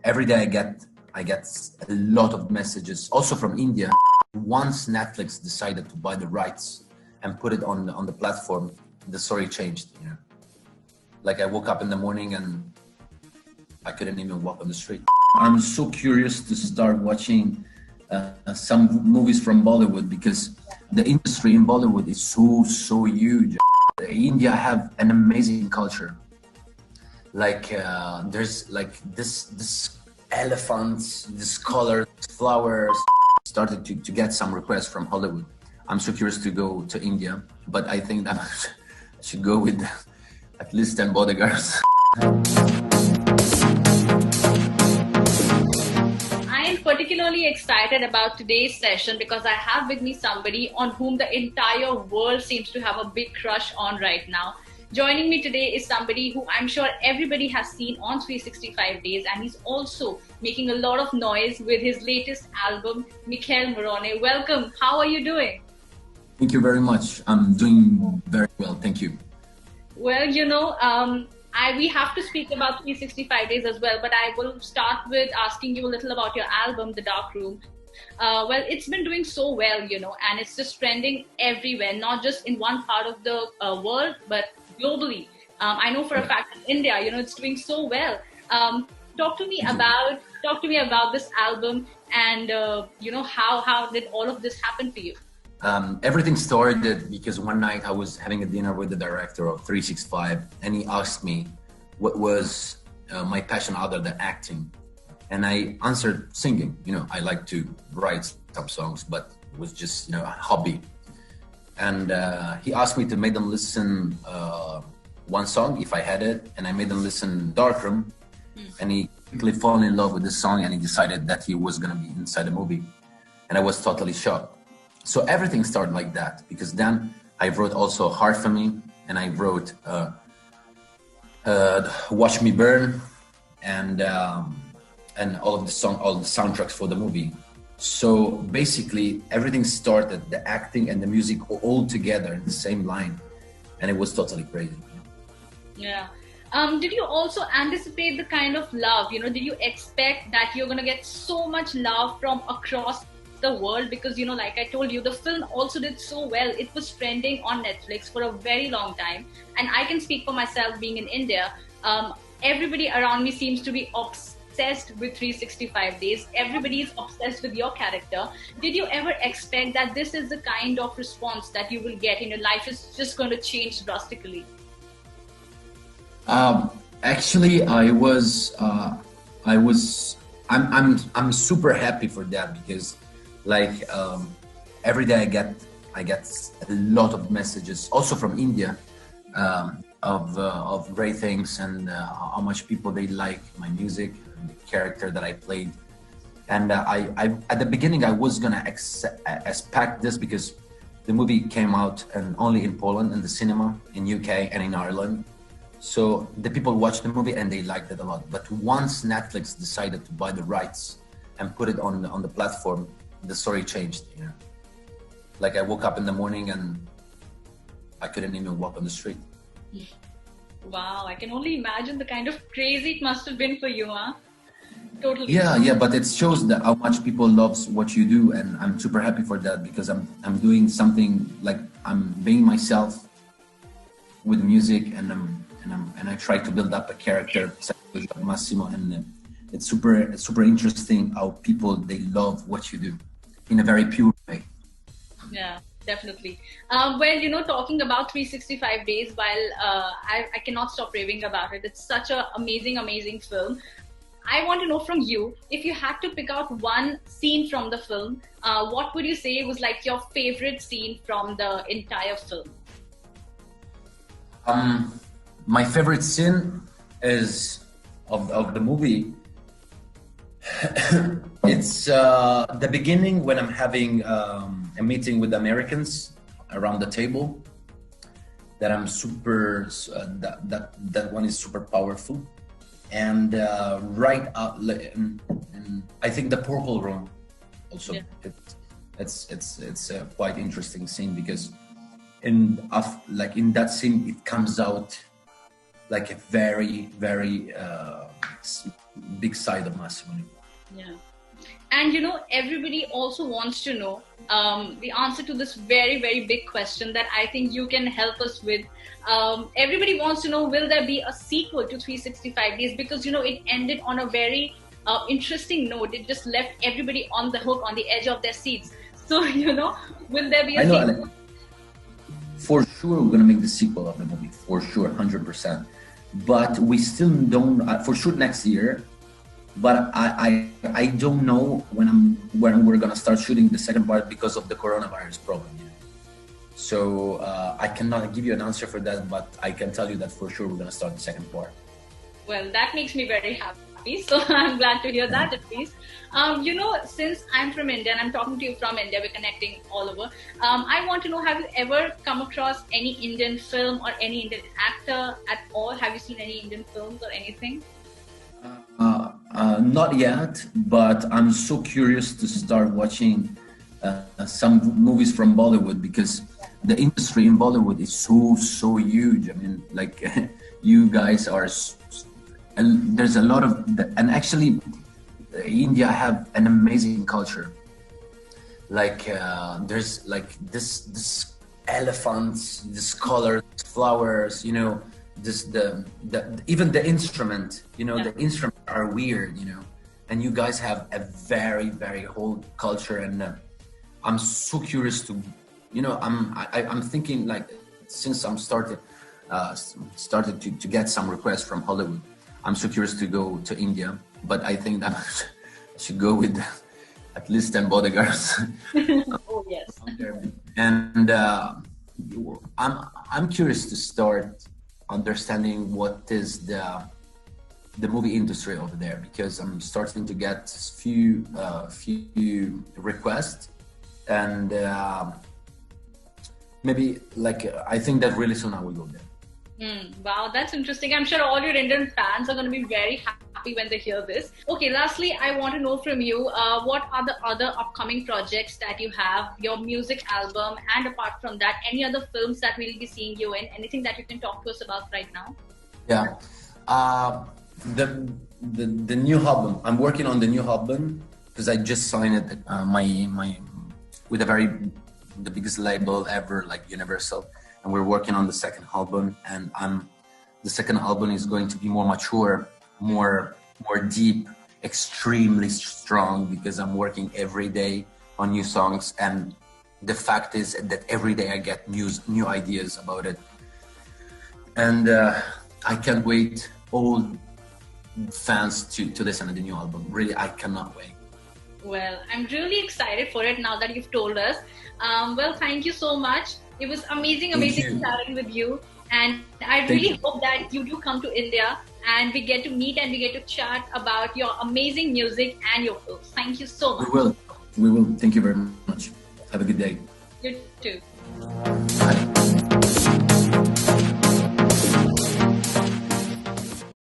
Every day I get a lot of messages, also from India. Once Netflix decided to buy the rights and put it on the platform, the story changed. You know, like I woke up in the morning and I couldn't even walk on the street. I'm so curious to start watching some movies from Bollywood because the industry in Bollywood is so huge. India have an amazing culture. Like there's like this elephants, this color, flowers. Started to get some requests from Hollywood. I'm so curious to go to India, but I think that I should go with at least 10 bodyguards. I am particularly excited about today's session because I have with me somebody on whom the entire world seems to have a big crush on right now. Joining me today is somebody who I'm sure everybody has seen on 365 Days, and he's also making a lot of noise with his latest album, Michele Morrone. Welcome. How are you doing? Thank you very much. I'm doing very well. Thank you. Well, we have to speak about 365 Days as well, but I will start with asking you a little about your album, The Dark Room. Well, it's been doing so well, and it's just trending everywhere, not just in one part of the world, but globally. I know for a fact in India, it's doing so well. Talk to me about this album and, how did all of this happen for you? Everything started because one night I was having a dinner with the director of 365 and he asked me what was my passion other than acting. And I answered singing. I like to write some songs, but it was just, a hobby. And he asked me to make them listen one song if I had it, and I made them listen Darkroom. And he quickly fell in love with this song, and he decided that he was gonna be inside the movie. And I was totally shocked. So everything started like that, because then I wrote also Hard for Me, and I wrote Watch Me Burn, and all of the soundtracks for the movie. So basically, everything started, the acting and the music all together in the same line, and it was totally crazy. Yeah. Did you also anticipate the kind of love? Did you expect that you're gonna get so much love from across the world? Because like I told you, the film also did so well. It was trending on Netflix for a very long time, and I can speak for myself being in India. Everybody around me seems to be obsessed with 365 Days. Everybody is obsessed with your character. Did you ever expect that this is the kind of response that you will get in your life is just going to change drastically? Actually, I'm super happy for that because every day I get a lot of messages, also from India, of great things and how much people they like my music, the character that I played. And I at the beginning I was gonna expect this because the movie came out and only in Poland in the cinema, in UK and in Ireland. So the people watched the movie and they liked it a lot. But once Netflix decided to buy the rights and put it on the platform, the story changed. Like I woke up in the morning and I couldn't even walk on the street. Wow, I can only imagine the kind of crazy it must have been for you, huh? Totally. Yeah, but it shows that how much people loves what you do, and I'm super happy for that because I'm doing something like I'm being myself with music, and I try to build up a character, Massimo, and it's super interesting how people they love what you do in a very pure way. Yeah, definitely. Well, talking about 365 Days, while I cannot stop raving about it. It's such an amazing film. I want to know from you, if you had to pick out one scene from the film, what would you say was like your favorite scene from the entire film? My favorite scene is of the movie. It's the beginning when I'm having a meeting with Americans around the table. That I'm super. That one is super powerful, and right up. And I think the purple room also. Yeah. It's a quite interesting scene because in that scene it comes out like a very big side of matrimony. Yeah. And everybody also wants to know the answer to this very, very big question that I think you can help us with. Everybody wants to know, will there be a sequel to 365 Days? Because, it ended on a very interesting note. It just left everybody on the hook, on the edge of their seats. So, will there be a sequel? Alex, for sure, we're going to make the sequel of the movie, for sure, 100%. But we still don't, for sure next year, but I don't know when we're gonna start shooting the second part because of the coronavirus problem. So I cannot give you an answer for that, but I can tell you that for sure we're gonna start the second part. Well, that makes me very happy. So I'm glad to hear that at least. Since I'm from India and I'm talking to you from India, we're connecting all over. I want to know, have you ever come across any Indian film or any Indian actor at all? Have you seen any Indian films or anything? Not yet, but I'm so curious to start watching some movies from Bollywood, because the industry in Bollywood is so huge. I mean, like you guys are, and there's a lot of, and actually India have an amazing culture. Like there's like this elephants, this colors, flowers, this even the instrument, the instruments are weird, and you guys have a very, very whole culture, and I'm so curious to, I'm thinking, like, since I'm started to get some requests from Hollywood, I'm so curious to go to India, but I think that I should go with at least 10 bodyguards. Oh yes. And I'm curious to start understanding what is the movie industry over there, because I'm starting to get few requests, and maybe like I think that really soon I will go there. Wow, that's interesting. I'm sure all your Indian fans are going to be very happy when they hear this. Okay, lastly, I want to know from you, what are the other upcoming projects that you have, your music album, and apart from that, any other films that we'll be seeing you in? Anything that you can talk to us about right now? Yeah, the new album. I'm working on the new album because I just signed it with the biggest label ever, like Universal. And we're working on the second album, and the second album is going to be more mature, more deep, extremely strong, because I'm working every day on new songs, and the fact is that every day I get new ideas about it, and I can't wait all fans to listen to the new album. Really, I cannot wait. Well, I'm really excited for it now that you've told us. Well, thank you so much. It was amazing chatting with you. And I really hope that you do come to India and we get to meet and we get to chat about your amazing music and your films. Thank you so much. We will. Thank you very much. Have a good day. You too. Bye.